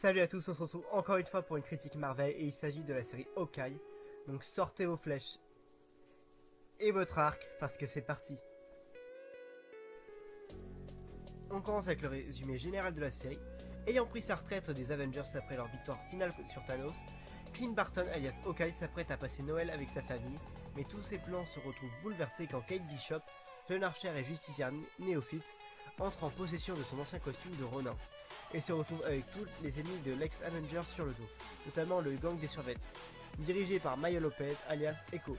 Salut à tous, on se retrouve encore une fois pour une critique Marvel et il s'agit de la série Hawkeye. Donc sortez vos flèches et votre arc parce que c'est parti. On commence avec le résumé général de la série. Ayant pris sa retraite des Avengers après leur victoire finale sur Thanos, Clint Barton alias Hawkeye s'apprête à passer Noël avec sa famille, mais tous ses plans se retrouvent bouleversés quand Kate Bishop, jeune archère et justicière néophyte, entre en possession de son ancien costume de Ronin et se retrouve avec tous les ennemis de l'ex-Avengers sur le dos, notamment le gang des Survettes, dirigé par Maya Lopez alias Echo.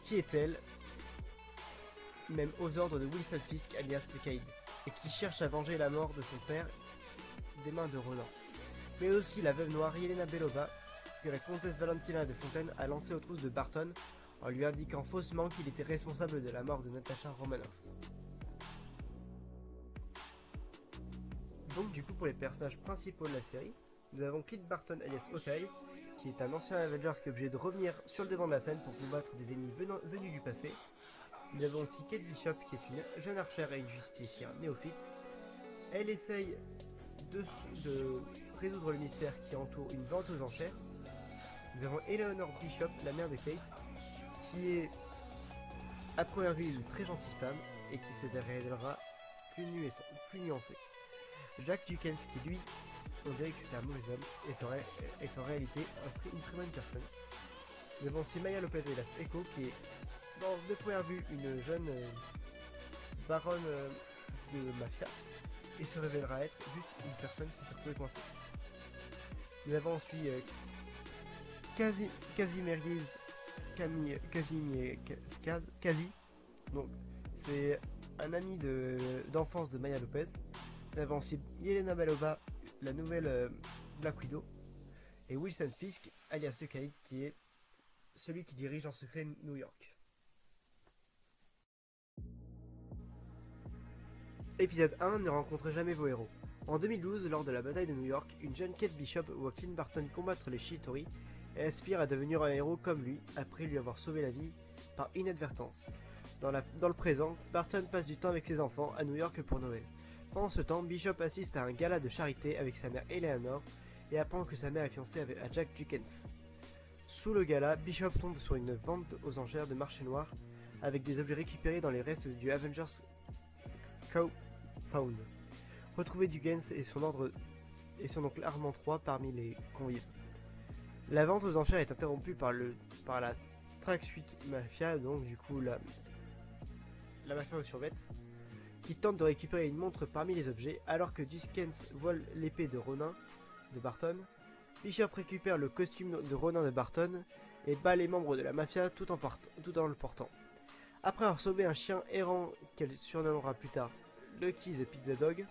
Qui est-elle? Même aux ordres de Wilson Fisk alias Cade, et qui cherche à venger la mort de son père des mains de Ronan. Mais aussi la veuve noire Yelena Belova, que la comtesse Valentina de Fontaine a lancée aux trousses de Barton en lui indiquant faussement qu'il était responsable de la mort de Natasha Romanoff. Donc du coup pour les personnages principaux de la série, nous avons Clint Barton alias Hawkeye, qui est un ancien Avengers qui est obligé de revenir sur le devant de la scène pour combattre des ennemis venus du passé. Nous avons aussi Kate Bishop qui est une jeune archère et une justicière néophyte. Elle essaye de résoudre le mystère qui entoure une vente aux enchères. Nous avons Eleanor Bishop, la mère de Kate, qui est à première vue une très gentille femme et qui se révélera plus nuancée. Jack Dukens, qui lui, on dirait que c'était un mauvais homme, est en réalité une très bonne personne. Nous avons aussi Maya Lopez alias Echo, qui est, de première vue, une jeune baronne de mafia, et se révélera être juste une personne qui s'est retrouvée coincée. Nous avons ensuite Kazi, donc c'est un ami d'enfance de Maya Lopez. Nous avons aussi Yelena Belova, la nouvelle Black Widow, et Wilson Fisk, alias Cade, qui est celui qui dirige en secret New York. Épisode 1, ne rencontrez jamais vos héros. En 2012, lors de la bataille de New York, une jeune Kate Bishop voit Clint Barton combattre les Chitauri et aspire à devenir un héros comme lui, après lui avoir sauvé la vie par inadvertance. Dans le présent, Barton passe du temps avec ses enfants à New York pour Noël. Pendant ce temps, Bishop assiste à un gala de charité avec sa mère Eleanor et apprend que sa mère est fiancée à Jack Dukens. Sous le gala, Bishop tombe sur une vente aux enchères de marché noir avec des objets récupérés dans les restes du Avengers Compound. Retrouver Dukens et son oncle Armand III parmi les convives. La vente aux enchères est interrompue par la Tracksuit Mafia, donc du coup la mafia aux survettes, qui tente de récupérer une montre parmi les objets, alors que Dukens vole l'épée de Ronin de Barton. Bishop récupère le costume de Ronin de Barton et bat les membres de la mafia tout en le portant. Après avoir sauvé un chien errant qu'elle surnommera plus tard Lucky the Pizza Dog,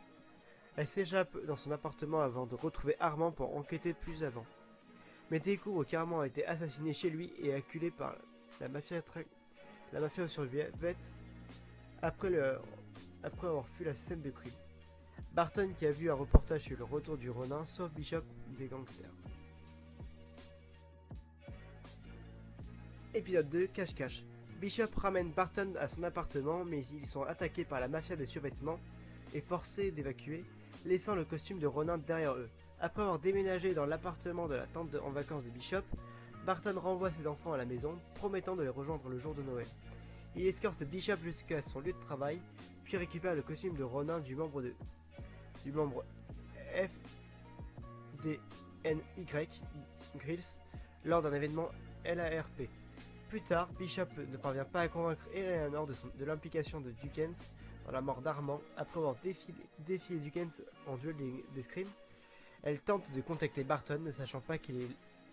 elle s'échappe dans son appartement avant de retrouver Armand pour enquêter plus avant. Mais découvre qu'Armand a été assassiné chez lui et acculé par la mafia aux survettes après avoir fui la scène de crime. Barton, qui a vu un reportage sur le retour du Ronin, sauve Bishop des gangsters. Épisode 2, cache-cache. Bishop ramène Barton à son appartement, mais ils sont attaqués par la mafia des survêtements et forcés d'évacuer, laissant le costume de Ronin derrière eux. Après avoir déménagé dans l'appartement de la tante en vacances de Bishop, Barton renvoie ses enfants à la maison, promettant de les rejoindre le jour de Noël. Il escorte Bishop jusqu'à son lieu de travail, puis récupère le costume de Ronin du membre FDNY Grills lors d'un événement LARP. Plus tard, Bishop ne parvient pas à convaincre Eleanor de l'implication de Dukens dans la mort d'Armand. Après avoir défié Dukens en duel d'escrime, elle tente de contacter Barton, ne sachant pas qu'il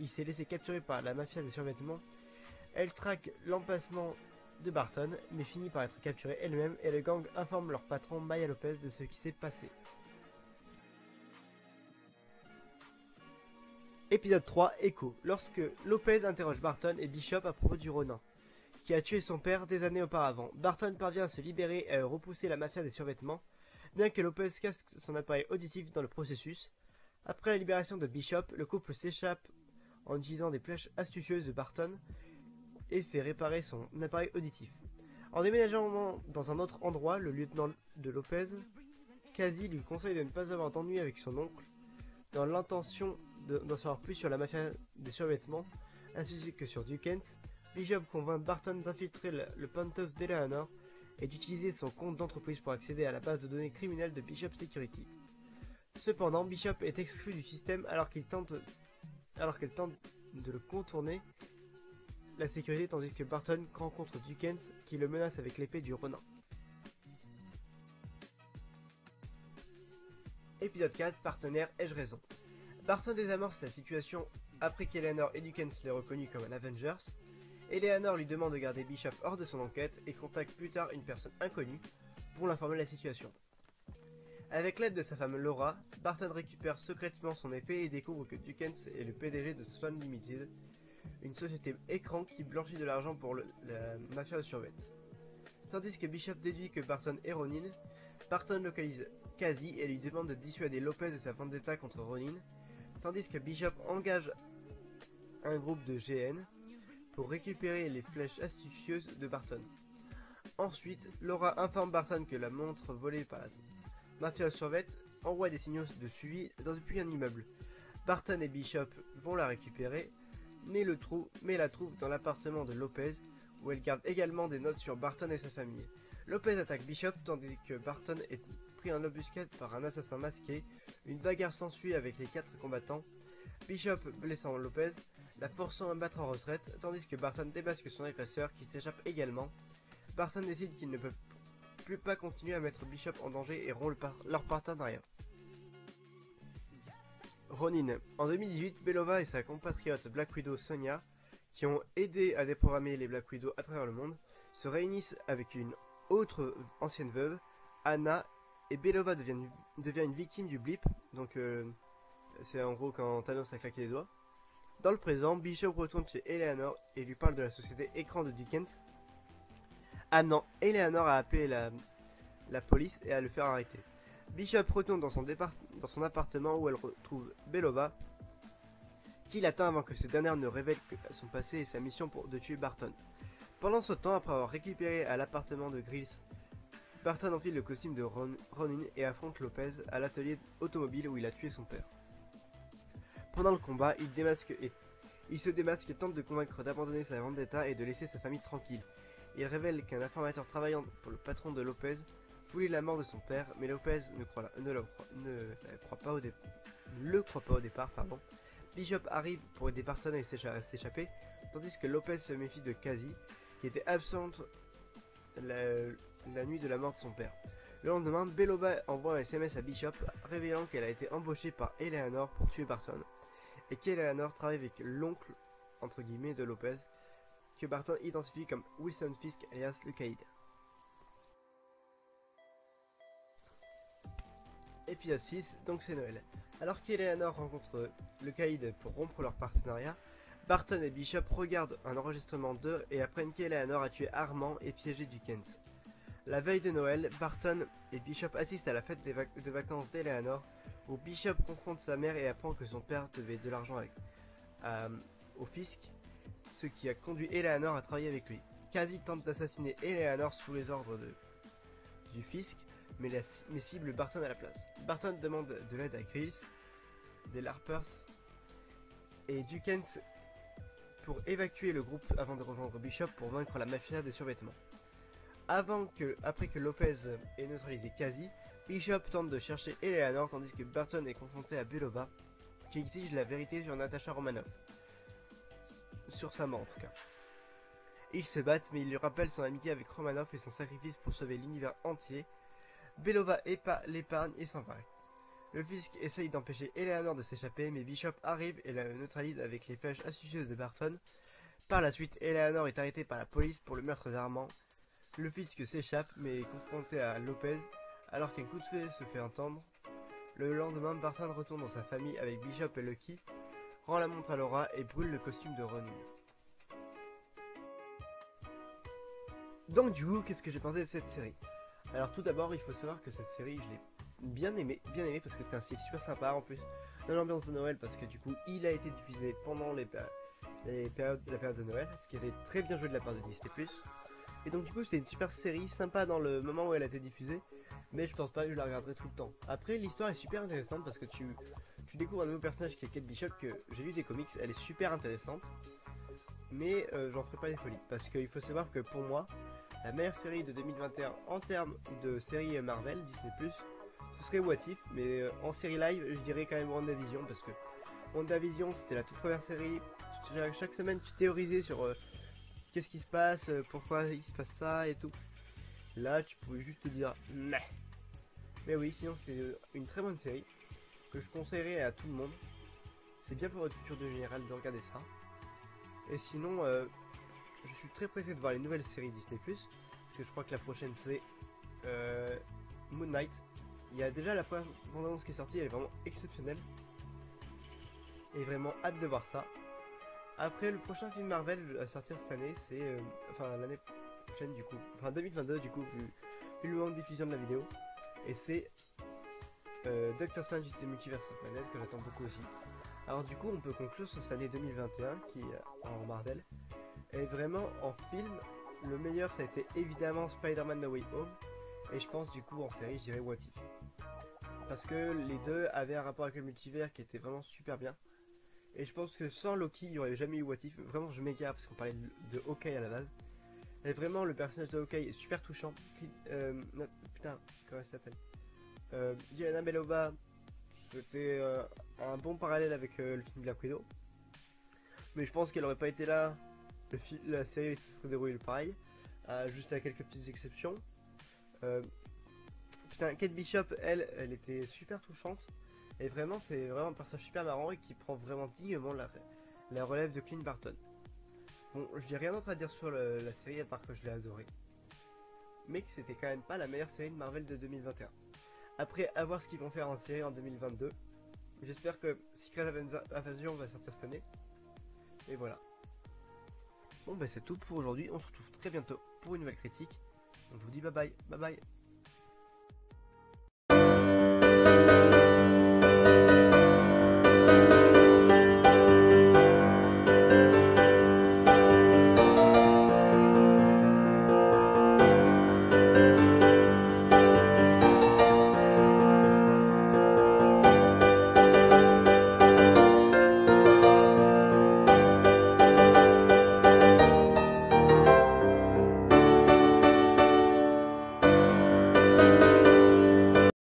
s'est laissé capturer par la mafia des survêtements. Elle traque l'emplacement de Barton, mais finit par être capturée elle-même et le gang informe leur patron Maya Lopez de ce qui s'est passé. Épisode 3, Echo. Lorsque Lopez interroge Barton et Bishop à propos du Ronin, qui a tué son père des années auparavant, Barton parvient à se libérer et à repousser la mafia des survêtements, bien que Lopez casse son appareil auditif dans le processus. Après la libération de Bishop, le couple s'échappe en utilisant des flèches astucieuses de Barton et fait réparer son appareil auditif. En déménageant dans un autre endroit, le lieutenant de Lopez, Kazi lui conseille de ne pas avoir d'ennui avec son oncle, Dans l'intention d'en savoir plus sur la mafia des survêtements, ainsi que sur Dukens, Bishop convainc Barton d'infiltrer le penthouse d'Eleanor et d'utiliser son compte d'entreprise pour accéder à la base de données criminelle de Bishop Security. Cependant, Bishop est exclu du système alors qu'elle tente de le contourner la sécurité, tandis que Barton rencontre Dukens qui le menace avec l'épée du Ronin. Épisode 4, partenaire, ai-je raison? Barton désamorce la situation après qu'Eleanor et Dukens l'aient reconnu comme un Avengers. Eleanor lui demande de garder Bishop hors de son enquête et contacte plus tard une personne inconnue pour l'informer de la situation. Avec l'aide de sa femme Laura, Barton récupère secrètement son épée et découvre que Dukens est le PDG de Swan Limited, une société écran qui blanchit de l'argent pour la mafia de Survet. Tandis que Bishop déduit que Barton est Ronin, Barton localise Casey et lui demande de dissuader Lopez de sa vendetta contre Ronin, tandis que Bishop engage un groupe de GN pour récupérer les flèches astucieuses de Barton. Ensuite, Laura informe Barton que la montre volée par la mafia Survet envoie des signaux de suivi depuis un immeuble. Barton et Bishop vont la récupérer, mais la trouvent dans l'appartement de Lopez, où elle garde également des notes sur Barton et sa famille. Lopez attaque Bishop tandis que Barton est pris en embuscade par un assassin masqué. Une bagarre s'ensuit avec les 4 combattants, Bishop blessant Lopez, la forçant à battre en retraite, tandis que Barton démasque son agresseur qui s'échappe également. Barton décide qu'il ne peut plus pas continuer à mettre Bishop en danger et rompt leur partenariat. Ronin. En 2018, Belova et sa compatriote Black Widow Sonya, qui ont aidé à déprogrammer les Black Widow à travers le monde, se réunissent avec une autre ancienne veuve, Anna, et Belova devient une victime du blip, donc c'est en gros quand Thanos a claqué les doigts. Dans le présent, Bishop retourne chez Eleanor et lui parle de la société écran de Dukens, amenant Eleanor à appeler la police et à le faire arrêter. Bishop retourne dans son appartement où elle retrouve Belova, qui l'attend avant que cette dernière ne révèle son passé et sa mission de tuer Barton. Pendant ce temps, après avoir récupéré à l'appartement de Grills, Barton enfile le costume de Ronin et affronte Lopez à l'atelier automobile où il a tué son père. Pendant le combat, il se démasque et tente de convaincre d'abandonner sa vendetta et de laisser sa famille tranquille. Il révèle qu'un informateur travaillant pour le patron de Lopez voulait la mort de son père, mais Lopez ne le croit pas au départ. Bishop arrive pour aider Barton à s'échapper, tandis que Lopez se méfie de Casey, qui était absente la nuit de la mort de son père. Le lendemain, Belova envoie un SMS à Bishop, révélant qu'elle a été embauchée par Eleanor pour tuer Barton, et qu'Eleanor travaille avec l'oncle, entre guillemets, de Lopez, que Barton identifie comme Wilson Fisk alias le Caïd. Épisode 6, donc c'est Noël. Alors qu'Eleanor rencontre le Caïd pour rompre leur partenariat, Barton et Bishop regardent un enregistrement d'eux et apprennent qu'Eleanor a tué Armand et piégé Dukens. La veille de Noël, Barton et Bishop assistent à la fête de vacances d'Eleanor, où Bishop confronte sa mère et apprend que son père devait de l'argent au fisc, ce qui a conduit Eleanor à travailler avec lui. Casey tente d'assassiner Eleanor sous les ordres du fisc, mais cible Barton à la place. Barton demande de l'aide à Grills, des Larpers et Dukens pour évacuer le groupe avant de rejoindre Bishop pour vaincre la mafia des survêtements. Après que Lopez ait neutralisé Casey, Bishop tente de chercher Eleanor tandis que Barton est confronté à Belova, qui exige la vérité sur Natasha Romanoff. Sur sa mort en tout cas. Ils se battent, mais il lui rappelle son amitié avec Romanoff et son sacrifice pour sauver l'univers entier. Belova l'épargne et s'en va. Le fisc essaye d'empêcher Eleanor de s'échapper, mais Bishop arrive et la neutralise avec les flèches astucieuses de Barton. Par la suite, Eleanor est arrêtée par la police pour le meurtre d'Armand. Le fisc s'échappe, mais est confronté à Lopez, alors qu'un coup de feu se fait entendre. Le lendemain, Barton retourne dans sa famille avec Bishop et Lucky, rend la montre à Laura et brûle le costume de Ronin. Donc du coup, qu'est-ce que j'ai pensé de cette série? Alors tout d'abord, il faut savoir que cette série, je l'ai bien aimé parce que c'était un style super sympa en plus, dans l'ambiance de Noël, parce que du coup, il a été diffusé pendant la période de Noël, ce qui était très bien joué de la part de Disney+. Et donc du coup, c'était une super série, sympa dans le moment où elle a été diffusée, mais je pense pas que je la regarderai tout le temps. Après, l'histoire est super intéressante parce que tu découvres un nouveau personnage qui est Kate Bishop, que j'ai lu des comics, elle est super intéressante, mais j'en ferai pas des folies parce qu'il faut savoir que pour moi, la meilleure série de 2021 en termes de série Marvel, Disney+, ce serait What If, mais en série live, je dirais quand même WandaVision parce que WandaVision, c'était la toute première série. Chaque semaine, tu théorisais sur qu'est-ce qui se passe, pourquoi il se passe ça et tout. Là, tu pouvais juste te dire meh. Mais oui, sinon, c'est une très bonne série que je conseillerais à tout le monde. C'est bien pour votre culture de général de regarder ça. Et sinon, je suis très pressé de voir les nouvelles séries Disney+, parce que je crois que la prochaine c'est Moon Knight. Il y a déjà la première bande-annonce qui est sortie, elle est vraiment exceptionnelle. Et vraiment hâte de voir ça. Après, le prochain film Marvel à sortir cette année, c'est... enfin, l'année prochaine du coup. Enfin, 2022 du coup, vu le moment de diffusion de la vidéo. Et c'est Doctor Strange et Multiverse of Madness, que j'attends beaucoup aussi. Alors du coup, on peut conclure sur cette année 2021 qui, en Marvel, est vraiment en film. Le meilleur, ça a été évidemment Spider-Man No Way Home. Et je pense du coup en série, je dirais What If. Parce que les deux avaient un rapport avec le multivers qui était vraiment super bien. Et je pense que sans Loki, il n'y aurait jamais eu What If. Vraiment, je m'égare parce qu'on parlait de Hawkeye à la base. Et vraiment, le personnage de Hawkeye est super touchant. Putain, comment elle s'appelle Yelena Belova, c'était un bon parallèle avec le film Black Widow. Mais je pense qu'elle aurait pas été là. La série se serait déroulée pareil. Juste à quelques petites exceptions. Putain, Kate Bishop, elle était super touchante. Et vraiment, c'est vraiment un personnage super marrant et qui prend vraiment dignement la relève de Clint Barton. Bon, je n'ai rien d'autre à dire sur la série à part que je l'ai adorée. Mais que c'était quand même pas la meilleure série de Marvel de 2021. Après, à voir ce qu'ils vont faire en série en 2022. J'espère que Secret Invasion va sortir cette année. Et voilà. Bon, bah c'est tout pour aujourd'hui. On se retrouve très bientôt pour une nouvelle critique. Donc je vous dis bye bye. Bye bye.